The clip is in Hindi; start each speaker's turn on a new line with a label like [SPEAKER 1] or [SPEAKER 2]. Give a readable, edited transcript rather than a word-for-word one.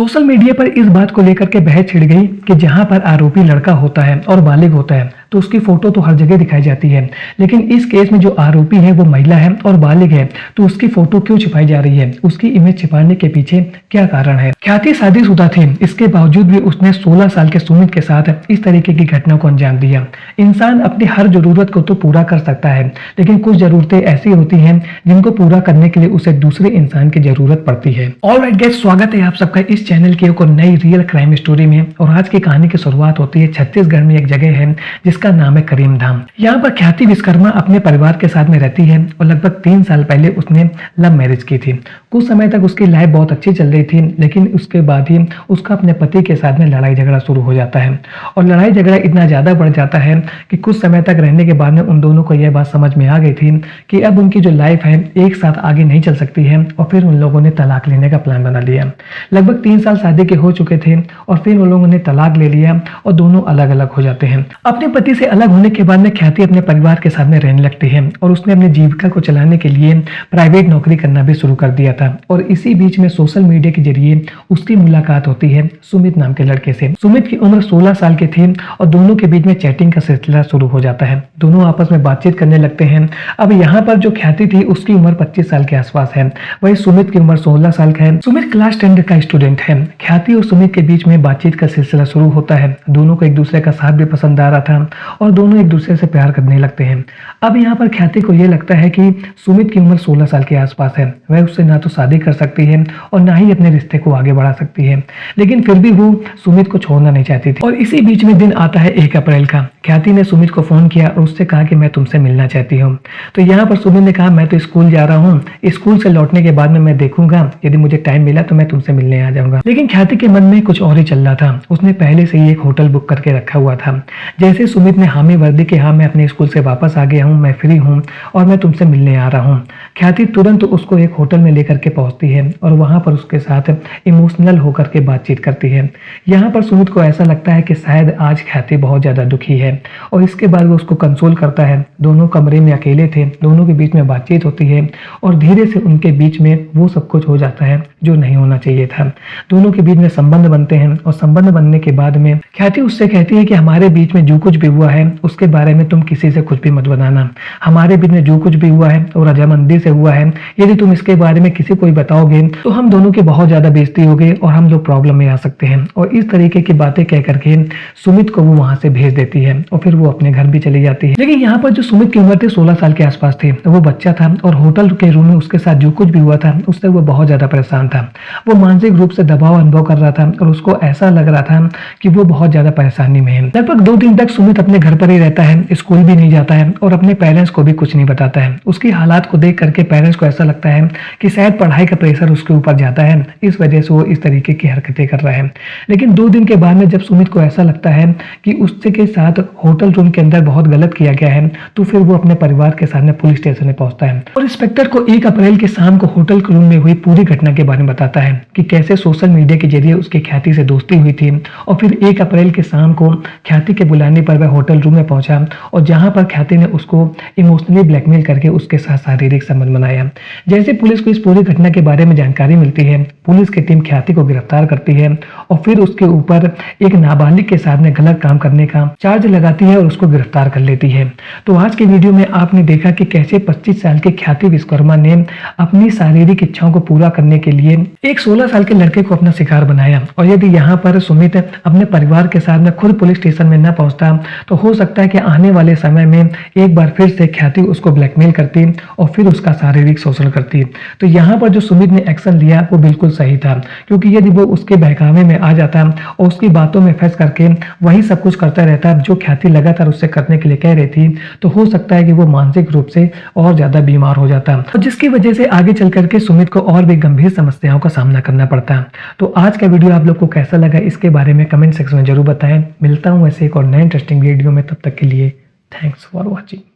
[SPEAKER 1] सोशल मीडिया पर इस बात को लेकर के बहस छिड़ गई कि जहां पर आरोपी लड़का होता है और बालिग होता है तो उसकी फोटो तो हर जगह दिखाई जाती है, लेकिन इस केस में जो आरोपी है वो महिला है और बालिग है, तो उसकी फोटो क्यों छिपाई जा रही है? उसकी इमेज छिपाने के पीछे क्या कारण है? ख्याति शादीशुदा थी, इसके बावजूद भी उसने 16 साल के सुमित के साथ इस तरीके की घटना को अंजाम दिया। इंसान अपनी हर जरूरत को तो पूरा कर सकता है, लेकिन कुछ जरूरतें ऐसी होती हैं जिनको पूरा करने के लिए उसे दूसरे इंसान की जरूरत पड़ती है। ऑलराइट गाइस, स्वागत है आप सबका इस चैनल की एक और नई रियल क्राइम स्टोरी में। और आज की कहानी की शुरुआत होती है छत्तीसगढ़ में। एक जगह है जिसका नाम है करीम धाम। यहाँ पर ख्याति विश्वकर्मा अपने परिवार के साथ में रहती है और लगभग 3 साल पहले उसने लव मैरिज की थी। कुछ समय तक उसकी लाइफ बहुत अच्छी चल रही थी, लेकिन उसके बाद ही उसका अपने पति के साथ में लड़ाई झगड़ा शुरू हो जाता है। और लड़ाई झगड़ा इतना ज्यादा बढ़ जाता है कि कुछ समय तक रहने के बाद में उन दोनों को यह बात समझ में आ गई थी कि अब उनकी जो लाइफ है एक साथ आगे नहीं चल सकती है, और फिर उन लोगों ने तलाक लेने का प्लान बना लिया। लगभग 3 साल शादी के हो चुके थे और फिर उन लोगों ने तलाक ले लिया और दोनों अलग अलग हो जाते हैं। अपने पति से अलग होने के बाद में ख्याति अपने परिवार के साथ में रहने लगती है और उसने अपनी जीविका को चलाने के लिए प्राइवेट नौकरी करना भी शुरू कर दिया था। और इसी बीच में सोशल मीडिया के जरिए उसकी मुलाकात होती है सुमित नाम के लड़के से। सुमित की उम्र 16 साल की थी और दोनों के बीच में चैटिंग का सिलसिला शुरू हो जाता है। दोनों आपस में बातचीत करने लगते हैं। अब यहाँ पर जो ख्याति थी उसकी उम्र 25 साल के आसपास है, वही सुमित की उम्र 16 साल का है। सुमित क्लास 10 का स्टूडेंट है। ख्याति और सुमित के बीच में बातचीत का सिलसिला शुरू होता है। दोनों को एक दूसरे का साथ भी पसंद आ रहा था और दोनों एक दूसरे से प्यार करने लगते हैं। अब यहाँ पर ख्याति को यह लगता है कि सुमित की उम्र 16 साल के आसपास है, वह उससे ना तो शादी कर सकती है और ना ही अपने रिश्ते को आगे बढ़ा सकती है, लेकिन फिर भी वो सुमित को छोड़ना नहीं चाहती थी। और इसी बीच में दिन आता है 1 अप्रैल का। ख्याति ने सुमित को फोन किया और उससे कहा कि मैं तुमसे मिलना चाहती हूँ। तो यहाँ पर सुमित ने कहा मैं तो स्कूल जा रहा हूँ, स्कूल से लौटने के बाद में मैं देखूंगा, यदि मुझे टाइम मिला तो मैं तुमसे मिलने आ जाऊंगा। लेकिन ख्याति के मन में कुछ और ही चल रहा था। उसने पहले से ही एक होटल बुक करके रखा हुआ था। जैसे सुमित ने हामी भर दी कि हाँ मैं अपने स्कूल से वापस आ गया हूँ, मैं फ्री हूँ और मैं तुमसे मिलने आ रहा हूँ, ख्याति तुरंत उसको एक होटल में लेकर के पहुंचती है और वहां पर उसके साथ इमोशनल होकर के बातचीत करती है। यहाँ पर सुमित को ऐसा लगता है कि शायद आज ख्याति बहुत ज्यादा दुखी है और इसके बाद वो उसको कंसोल करता है। दोनों कमरे में अकेले थे, दोनों के बीच में बातचीत होती है और धीरे से उनके बीच में वो सब कुछ हो जाता है जो नहीं होना चाहिए था। दोनों के बीच में संबंध बनते हैं और संबंध बनने के बाद में ख्याति उससे कहती है कि हमारे बीच में जो कुछ भी हुआ है उसके बारे में तुम किसी से कुछ भी मत बताना। हमारे बीच में जो कुछ भी हुआ है वो रजामंदी से हुआ है, यदि तुम इसके बारे में किसी को भी बताओगे तो हम दोनों की बहुत ज्यादा बेइज्जती होगी और हम लोग प्रॉब्लम में आ सकते हैं। और इस तरीके की बातें कह करके सुमित को वो वहां से भेज देती है और फिर वो अपने घर भी चली जाती है। लेकिन यहाँ पर जो सुमित की उम्र थी 16 साल के आसपास थी, वो बच्चा था और होटल के रूम में उसके साथ जो कुछ भी हुआ था उससे वो बहुत ज्यादा परेशान था। वो मानसिक रूप से दबाव अनुभव कर रहा था और उसको ऐसा लग रहा था कि वो बहुत ज्यादा परेशानी में है। लगभग 2 दिन तक सुमित अपने घर पर ही रहता है, स्कूल भी नहीं जाता है और अपने पेरेंट्स को भी कुछ नहीं बताता है। उसकी हालात को देख करके पेरेंट्स को ऐसा लगता है कि शायद पढ़ाई का प्रेशर उसके ऊपर जाता है, इस वजह से वो इस तरीके की हरकतें कर रहा है। लेकिन 2 दिन के बाद में जब सुमित को ऐसा लगता है कि उसके के साथ होटल रूम के अंदर बहुत गलत किया गया है, तो फिर वो अपने परिवार के सामने पुलिस स्टेशन में पहुंचता है और इंस्पेक्टर को 1 अप्रैल के शाम को होटल रूम में हुई पूरी घटना के बारे में बताता है कि कैसे सोशल मीडिया के जरिए उसकी ख्याति से दोस्ती हुई थी। और फिर 1 अप्रैल के शाम को ख्याति के बुलाने पर वह होटल रूम में पहुंचा और जहां पर ख्याति ने उसको इमोशनली ब्लैकमेल करके उसके साथ शारीरिक संबंध बनाया। जैसे पुलिस को इस पूरी घटना के बारे में जानकारी मिलती है, पुलिस की टीम ख्याति को गिरफ्तार करती है और फिर उसके ऊपर एक नाबालिग के साथ में गलत काम करने का चार्ज लगाती है और उसको गिरफ्तार कर लेती है। तो आज के वीडियो में आपने देखा कि कैसे 25 साल के ख्याति विश्वकर्मा ने अपनी शारीरिक इच्छाओं को पूरा करने के लिए एक 16 साल के लड़के को अपना शिकार बनाया। और यदि यहाँ पर सुमित अपने परिवार के साथ में खुद पुलिस स्टेशन में न पहुंचता तो हो सकता है कि आने वाले समय में एक बार फिर से ख्याति उसको ब्लैकमेल करती और फिर उसका शारीरिक शोषण करती। तो यहाँ पर जो सुमित ने एक्शन लिया वो बिल्कुल सही था, क्योंकि यदि वो उसके बहकावे में आ जाता और उसकी बातों में फंस करके वही सब कुछ करता रहता जो ख्याति लगातार उससे करने के लिए कह रही थी, तो हो सकता है कि वो मानसिक रूप से और ज्यादा बीमार हो जाता और जिसकी वजह से आगे चल करके सुमित को और भी गंभीर समस्याओं का सामना करना पड़ता। तो आज का वीडियो आप लोग को कैसा लगा इसके बारे में कमेंट सेक्शन में जरूर बताएं। मिलता हूं ऐसे एक और नए इंटरेस्टिंग वीडियो में, तब तक के लिए थैंक्स फॉर वॉचिंग।